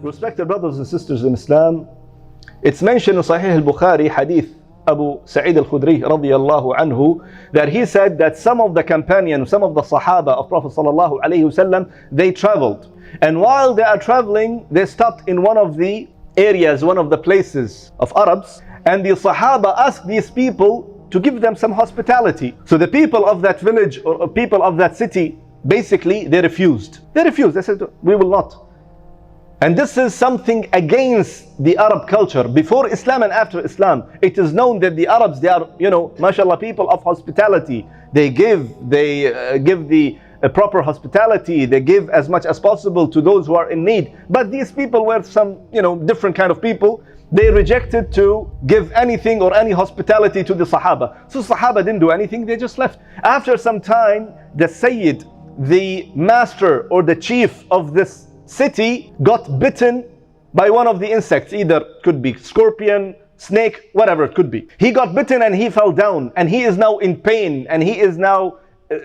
Respected brothers and sisters in Islam, it's mentioned in Sahih al-Bukhari, hadith Abu Sa'id al-Khudri radiyallahu anhu, that he said that some of the companions, some of the Sahaba of Prophet sallallahu alaihi wasallam, they traveled. And while they are traveling, they stopped in one of the areas, one of the places of Arabs, and the Sahaba asked these people to give them some hospitality. So the people of that village or people of that city, basically they refused. They said, we will not. And this is something against the Arab culture. Before Islam and after Islam, it is known that the Arabs, they are, mashallah, people of hospitality. They give the proper hospitality. They give as much as possible to those who are in need. But these people were some, different kind of people. They rejected to give anything or any hospitality to the Sahaba. So Sahaba didn't do anything, they just left. After some time, the Sayyid, the master or the chief of this city, got bitten by one of the insects. Either could be scorpion, snake, whatever it could be. He got bitten and he fell down, and he is now in pain, and he is now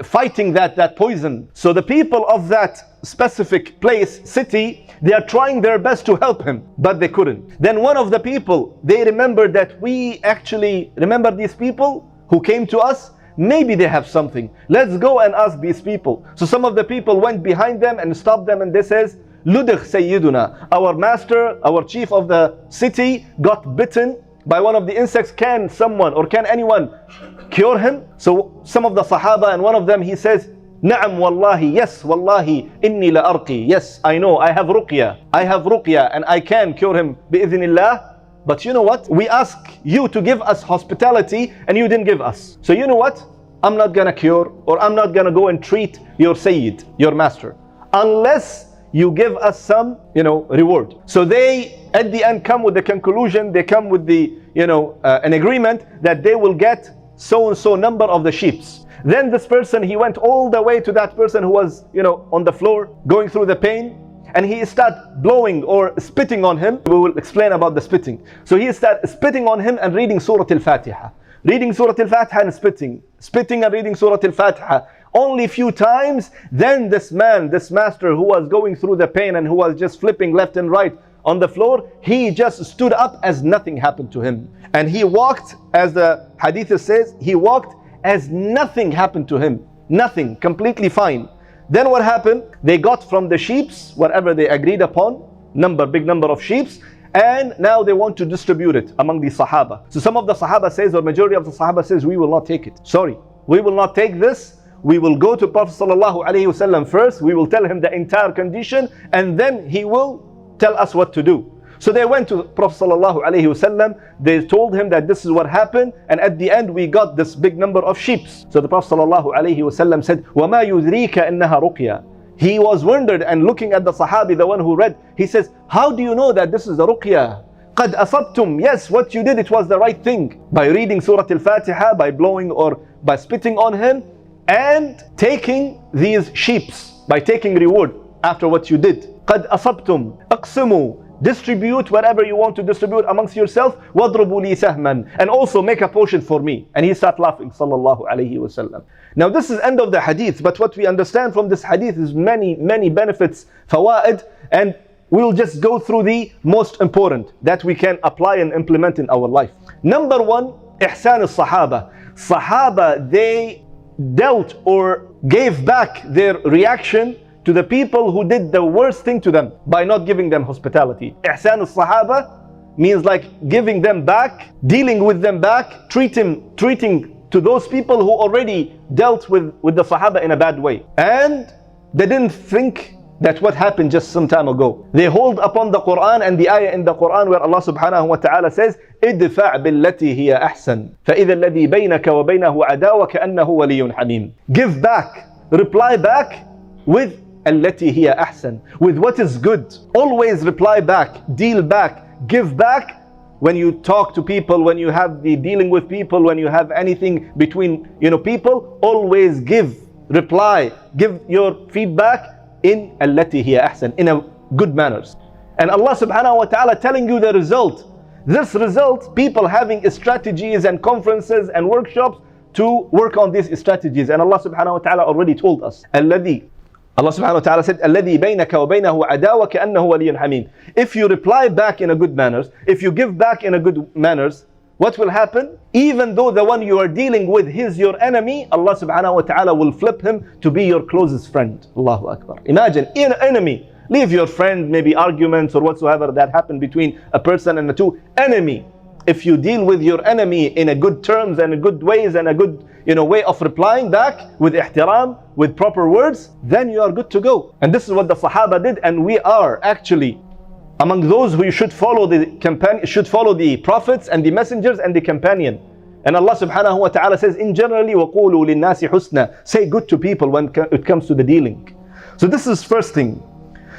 fighting that poison. So the people of that specific place, city, they are trying their best to help him, but they couldn't. Then one of the people, they remembered that we actually remember these people who came to us. Maybe they have something. Let's go and ask these people. So some of the people went behind them and stopped them, and they says, Ludugh Sayyiduna, our master, our chief of the city got bitten by one of the insects. Can someone or can anyone cure him? So some of the Sahaba, and one of them, he says, Na'am wallahi, yes wallahi, inni la arqi. Yes, I know, I have ruqya, and I can cure him bi'idhnillah. But you know what? We ask you to give us hospitality and you didn't give us. So you know what? I'm not gonna cure, or I'm not gonna go and treat your Sayyid, your master, unless you give us some, reward. So they, at the end, come with the conclusion, they come with the, an agreement that they will get so and so number of the sheeps. Then this person, he went all the way to that person who was, on the floor, going through the pain, and he started blowing or spitting on him. We will explain about the spitting. So he started spitting on him and reading Surah Fatiha. Reading Surah Fatiha and spitting and reading Surah Fatiha. Only few times, then this man, this master who was going through the pain and who was just flipping left and right on the floor, he just stood up as nothing happened to him. And he walked, as the hadith says, he walked as nothing happened to him. Nothing, completely fine. Then what happened? They got from the sheeps, whatever they agreed upon, big number of sheeps, and now they want to distribute it among the Sahaba. So some of the Sahaba says, or majority of the Sahaba says, we will not take it. Sorry, we will not take this. We will go to Prophet sallallahu alaihi wasallam first. We will tell him the entire condition, and then he will tell us what to do. So they went to Prophet sallallahu alaihi wasallam. They told him that this is what happened, and at the end we got this big number of sheep. So the Prophet sallallahu alaihi wasallam said, وَمَا يُذْرِيكَ إِنَّهَا رُقْيَةٌ. He was wondered and looking at the Sahabi, the one who read. He says, how do you know that this is a ruqya? قَدْ أَصَبْتُمْ. Yes, what you did, it was the right thing. By reading Surah Al-Fatiha, by blowing or by spitting on him, and taking these sheeps, by taking reward after what you did. قَدْ أَصَبْتُمْ أَقْسِمُوا. Distribute whatever you want to distribute amongst yourself. وَضْرُبُوا لِي سَهْمًا. And also make a portion for me. And he started laughing, sallallahu alayhi wasallam. Now this is end of the hadith, but what we understand from this hadith is many benefits, fawaid, and we'll just go through the most important that we can apply and implement in our life. Number one, ihsan al-sahaba. Sahaba, they dealt or gave back their reaction to the people who did the worst thing to them by not giving them hospitality. Ihsan al-sahaba means like giving them back, dealing with them back, treating to those people who already dealt with the Sahaba in a bad way. And they didn't think that what happened just some time ago. They hold upon the Quran and the ayah in the Quran where Allah subhanahu wa ta'ala says, ادفع بالتي هي أحسن فإذا الذي بينك وبينه عداوة كأنه ولي حميم. Give back, reply back with التي هي أحسن, with what is good. Always reply back, deal back, give back. When you talk to people, when you have the dealing with people, when you have anything between people, always give, reply, give your feedback in التي هي أحسن, in a good manners. And Allah subhanahu wa ta'ala telling you the result. This result, people having strategies and conferences and workshops to work on these strategies. And Allah subhanahu wa ta'ala already told us, الذي Allah subhanahu wa ta'ala said, الَّذِي بَيْنَكَ وَبَيْنَهُ عَدَاوَةٌ كَأَنَّهُ وَلِيٌّ حَمِيمٌ. If you reply back in a good manners, if you give back in a good manners, what will happen? Even though the one you are dealing with is your enemy, Allah subhanahu wa ta'ala will flip him to be your closest friend. Allahu Akbar. Imagine, an enemy. Leave your friend, maybe arguments or whatsoever that happened between a person and a two. Enemy. If you deal with your enemy in a good terms and a good ways and a good way of replying back with ihtiram, with proper words, then you are good to go. And this is what the Sahaba did, and we are actually among those who should follow the prophets and the messengers and the companion. And Allah subhanahu wa ta'ala says, in generally, وَقُولُوا لِلنَّاسِ حُسْنًا. Say good to people when it comes to the dealing. So this is first thing.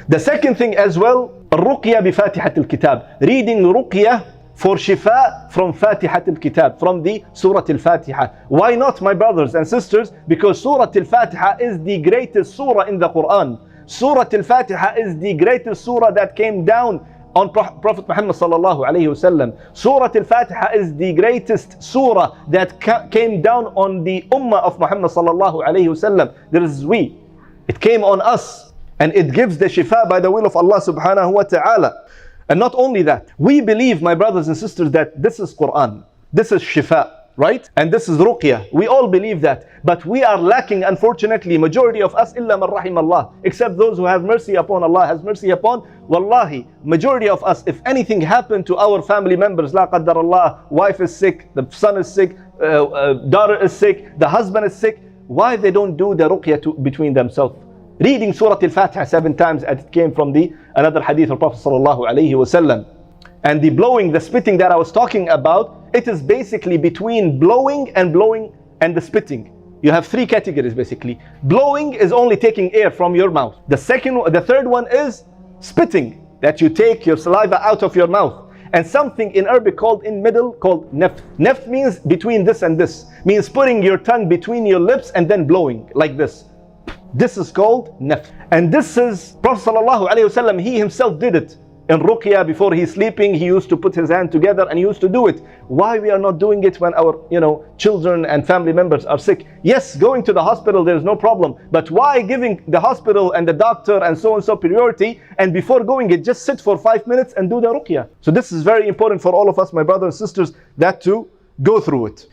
The second thing as well, الرُّقْيَةِ بِفَاتِحَةِ الْكِتَابِ. Reading ruqyah for shifa from Fatihat al-Kitab, from the Surah Al-Fatiha. Why not, my brothers and sisters? Because Surah Al-Fatiha is the greatest surah in the Quran. Surah Al-Fatiha is the greatest surah that came down on Prophet Muhammad sallallahu alayhi wasallam. Surah Al-Fatiha is the greatest surah that came down on the ummah of Muhammad sallallahu alayhi wasallam. There is we. It came on us. And it gives the shifa by the will of Allah subhanahu wa ta'ala. And not only that, we believe, my brothers and sisters, that this is Quran, this is shifa, right? And this is ruqyah. We all believe that. But we are lacking, unfortunately, majority of us, illa man rahim Allah, except those who have mercy upon Allah, has mercy upon. Wallahi, majority of us, if anything happened to our family members, la qaddar Allah, wife is sick, the son is sick, daughter is sick, the husband is sick, why they don't do the ruqyah between themselves? Reading Surah Al-Fatiha 7 times, as it came from another hadith of Prophet sallallahu alaihi wasallam. And the blowing, the spitting that I was talking about, it is basically between blowing and the spitting. You have 3 categories basically. Blowing is only taking air from your mouth. The third one is spitting, that you take your saliva out of your mouth. And something in Arabic called neft. Neft means between this and this. Means putting your tongue between your lips and then blowing like this. This is called neft. And this is Prophet sallallahu alaihi wasallam, he himself did it. In ruqyah, before he's sleeping, he used to put his hand together and he used to do it. Why we are not doing it when our children and family members are sick? Yes, going to the hospital, there's no problem. But why giving the hospital and the doctor and so priority, and before going it, just sit for 5 minutes and do the ruqyah? So this is very important for all of us, my brothers and sisters, that to go through it.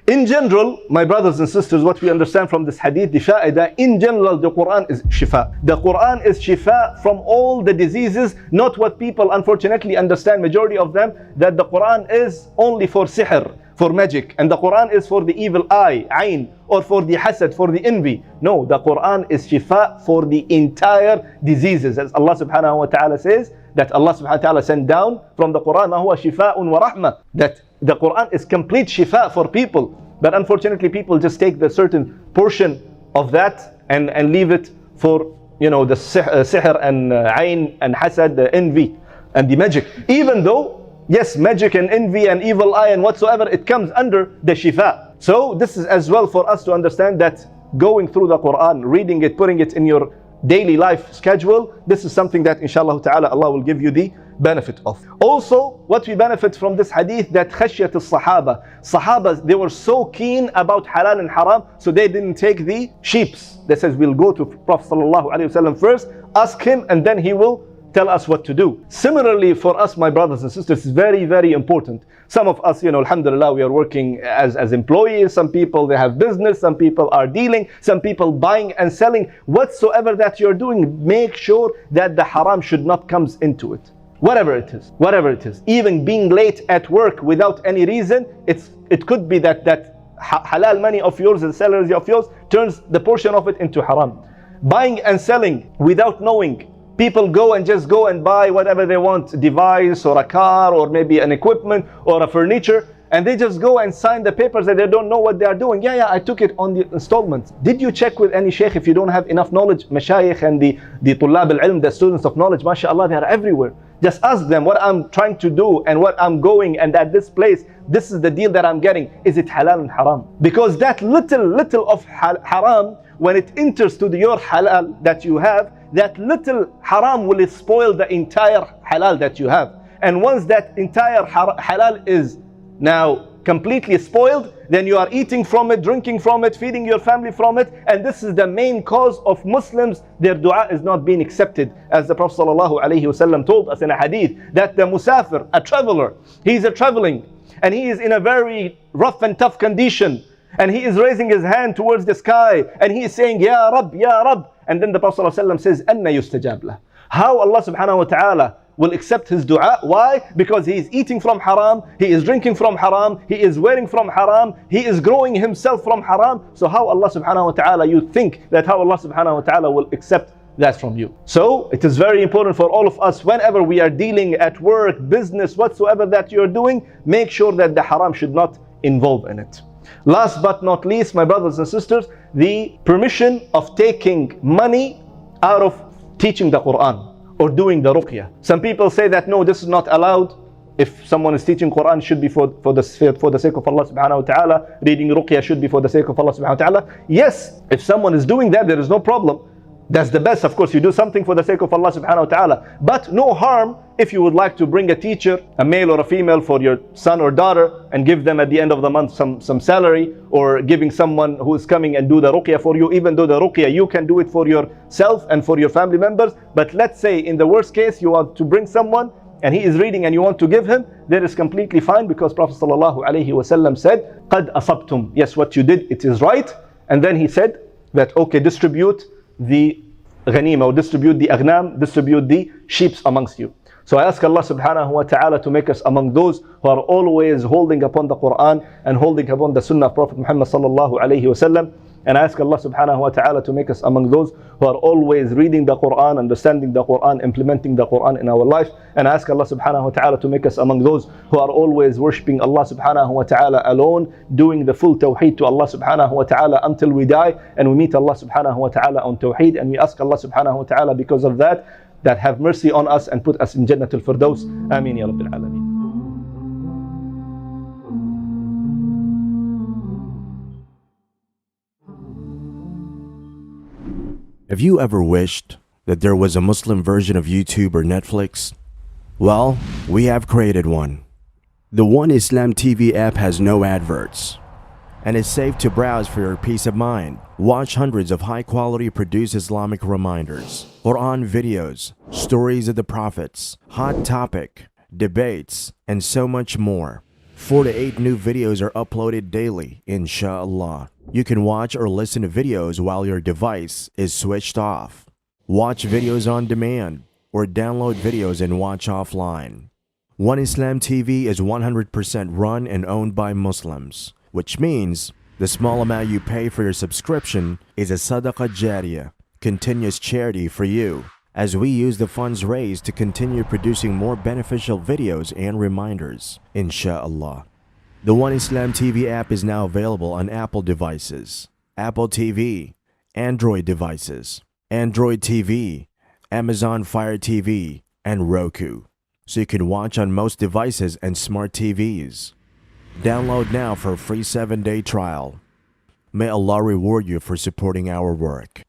In general, my brothers and sisters, what we understand from this hadith, the fa'idah, in general, the Quran is shifa. The Quran is shifa from all the diseases, not what people unfortunately understand, majority of them, that the Quran is only for sihr, for magic, and the Quran is for the evil eye, ayn, or for the hasad, for the envy. No, the Quran is shifa for the entire diseases. As Allah subhanahu wa ta'ala says, that Allah subhanahu wa ta'ala sent down from the Quran, مَا هُوَ شِفَاءٌ وَرَحْمَةٌ, that the Quran is complete shifa for people. But unfortunately, people just take the certain portion of that and leave it for the sihr and ayn and hasad, the envy and the magic. Even though, yes, magic and envy and evil eye and whatsoever, it comes under the shifa. So this is as well for us to understand that going through the Quran, reading it, putting it in your daily life schedule, this is something that inshallah ta'ala Allah will give you the benefit of. Also, what we benefit from this hadith, that khashyat al-sahaba. Sahabas, they were so keen about halal and haram, so they didn't take the sheeps. They says, we'll go to Prophet sallallahu alaihi wasallam first, ask him, and then he will tell us what to do. Similarly, for us, my brothers and sisters, it's very, very important. Some of us, alhamdulillah, we are working as employees. Some people, they have business. Some people are dealing. Some people buying and selling. Whatsoever that you're doing, make sure that the haram should not come into it. Whatever it is. Even being late at work without any reason, it could be that halal money of yours and salary of yours turns the portion of it into haram. Buying and selling without knowing. People go and buy whatever they want, a device or a car or maybe an equipment or a furniture, and they just go and sign the papers that they don't know what they are doing. Yeah, I took it on the installments. Did you check with any sheikh if you don't have enough knowledge? Mashayikh and the tullab al-ilm, the students of knowledge, mashallah, they are everywhere. Just ask them what I'm trying to do and what I'm going, and at this place, this is the deal that I'm getting. Is it halal and haram? Because that little of haram, when it enters to your halal that you have, that little haram will spoil the entire halal that you have. And once that entire halal is now completely spoiled, then you are eating from it, drinking from it, feeding your family from it, and this is the main cause of Muslims, their dua is not being accepted. As the Prophet ﷺ told us in a hadith, that the musafir, a traveler, he is traveling, and he is in a very rough and tough condition, and he is raising his hand towards the sky, and he is saying, Ya Rab, Ya Rab, and then the Prophet ﷺ says, Anna yustajab lah. How Allah subhanahu wa ta'ala will accept his dua? Why? Because he is eating from haram, he is drinking from haram, he is wearing from haram, he is growing himself from haram. So how Allah subhanahu wa ta'ala, you think that how Allah subhanahu wa ta'ala will accept that from you? So it is very important for all of us, whenever we are dealing at work, business, whatsoever that you are doing, make sure that the haram should not involve in it. Last but not least, my brothers and sisters, the permission of taking money out of teaching the Quran or doing the ruqyah. Some people say that no, this is not allowed. If someone is teaching Quran, it should be for the sake of Allah subhanahu wa ta'ala. Reading ruqyah should be for the sake of Allah subhanahu wa ta'ala. Yes, if someone is doing that, there is no problem. That's the best. Of course, you do something for the sake of Allah subhanahu wa ta'ala. But no harm if you would like to bring a teacher, a male or a female, for your son or daughter, and give them at the end of the month some salary, or giving someone who is coming and do the ruqyah for you, even though the ruqyah you can do it for yourself and for your family members. But let's say in the worst case you want to bring someone and he is reading and you want to give him, that is completely fine, because Prophet ﷺ said, قَدْ أَصَبْتُمْ. Yes, what you did, it is right. And then he said that, okay, distribute the ghanima, or distribute the aghnam, distribute the sheep amongst you. So I ask Allah subhanahu wa ta'ala to make us among those who are always holding upon the Quran and holding upon the Sunnah of Prophet Muhammad sallallahu alayhi wa sallam. And I ask Allah subhanahu wa ta'ala to make us among those who are always reading the Quran, understanding the Quran, implementing the Quran in our life. And I ask Allah subhanahu wa ta'ala to make us among those who are always worshipping Allah subhanahu wa ta'ala alone, doing the full tawheed to Allah subhanahu wa ta'ala until we die and we meet Allah subhanahu wa ta'ala on tawheed. And we ask Allah subhanahu wa ta'ala because of that have mercy on us and put us in Jannatul Firdaus. Ameen ya Rabbil Alameen. Have you ever wished that there was a Muslim version of YouTube or Netflix? Well, we have created one. The One Islam TV app has no adverts and is safe to browse for your peace of mind. Watch hundreds of high-quality produced Islamic reminders, Quran videos, stories of the prophets, hot topic, debates, and so much more. 4 to 8 new videos are uploaded daily, inshallah. You can watch or listen to videos while your device is switched off. Watch videos on demand or download videos and watch offline. One Islam TV is 100% run and owned by Muslims, which means the small amount you pay for your subscription is a sadaqah jariyah, continuous charity for you, as we use the funds raised to continue producing more beneficial videos and reminders, inshallah. The One Islam TV app is now available on Apple devices, Apple TV, Android devices, Android TV, Amazon Fire TV, and Roku, so you can watch on most devices and smart TVs. Download now for a free 7-day trial. May Allah reward you for supporting our work.